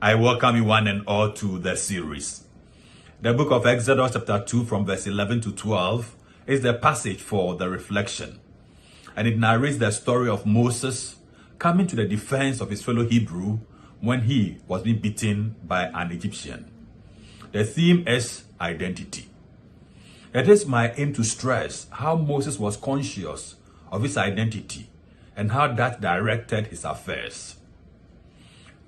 I welcome you one and all to the series. The book of Exodus chapter 2 from verse 11 to 12 is the passage for the reflection. And it narrates the story of Moses coming to the defense of his fellow Hebrew when he was being beaten by an Egyptian. The theme is identity. It is my aim to stress how Moses was conscious of his identity and how that directed his affairs.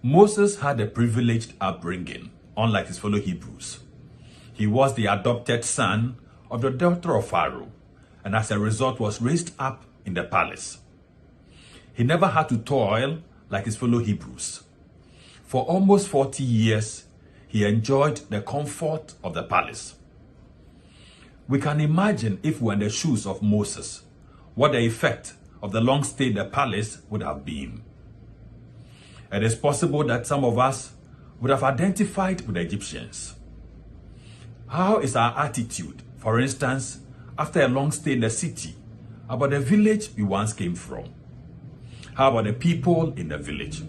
Moses had a privileged upbringing, unlike his fellow Hebrews. He was the adopted son of the daughter of Pharaoh, and as a result was raised up in the palace. He never had to toil like his fellow Hebrews. For almost 40 years, he enjoyed the comfort of the palace. We can imagine, if we were in the shoes of Moses, what the effect of the long stay in the palace would have been. It is possible that some of us would have identified with the Egyptians. How is our attitude, for instance, after a long stay in the city, about the village we once came from? How about the people in the village?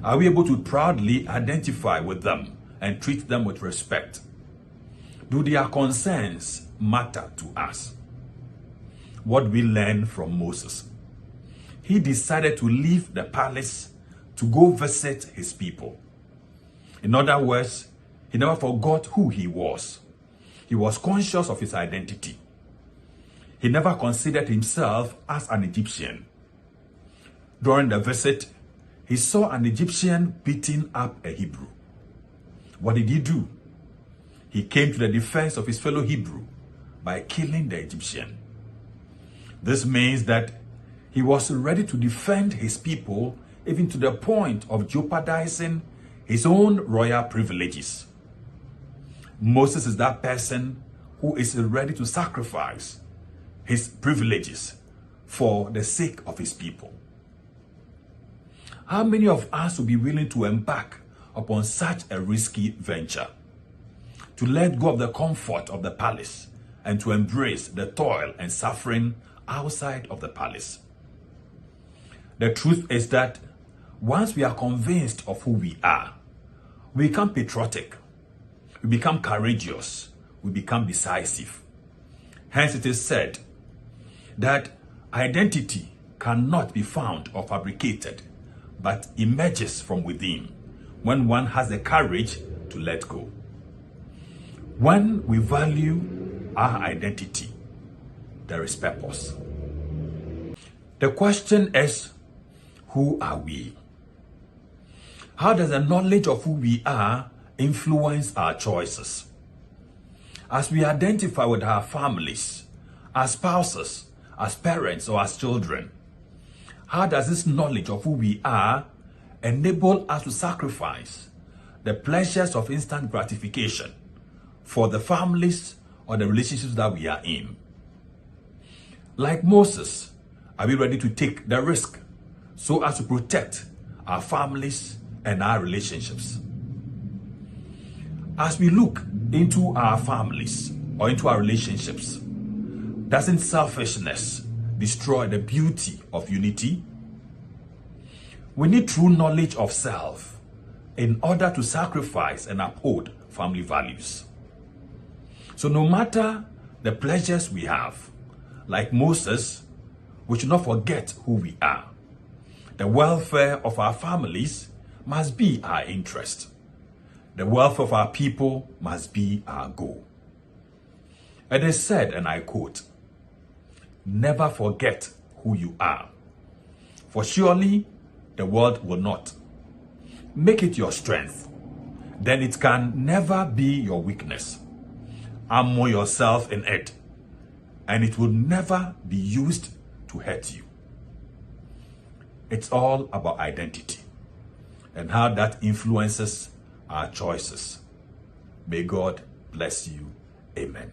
Are we able to proudly identify with them and treat them with respect? Do their concerns matter to us? What we learn from Moses? He decided to leave the palace to go visit his people. In other words, he never forgot who he was. He was conscious of his identity. He never considered himself as an Egyptian. During the visit, he saw an Egyptian beating up a Hebrew. What did he do? He came to the defense of his fellow Hebrew by killing the Egyptian. This means that he was ready to defend his people, even to the point of jeopardizing his own royal privileges. Moses is that person who is ready to sacrifice his privileges for the sake of his people. How many of us will be willing to embark upon such a risky venture? To let go of the comfort of the palace and to embrace the toil and suffering outside of the palace. The truth is that once we are convinced of who we are, we become patriotic, we become courageous, we become decisive. Hence it is said that identity cannot be found or fabricated, but emerges from within when one has the courage to let go. When we value our identity, there is purpose. The question is, who are we? How does the knowledge of who we are influence our choices? As we identify with our families, as spouses, as parents, or as children, how does this knowledge of who we are enable us to sacrifice the pleasures of instant gratification for the families or the relationships that we are in? Like Moses, are we ready to take the risk so as to protect our families and our relationships? As we look into our families or into our relationships, doesn't selfishness destroy the beauty of unity? We need true knowledge of self in order to sacrifice and uphold family values. So no matter the pleasures we have, like Moses, we should not forget who we are. The welfare of our families must be our interest. The welfare of our people must be our goal. It is said, and I quote, "Never forget who you are, for surely the world will not. Make it your strength, then it can never be your weakness. Armor yourself in it, and it will never be used to hurt you." It's all about identity and how that influences our choices. May God bless you. Amen.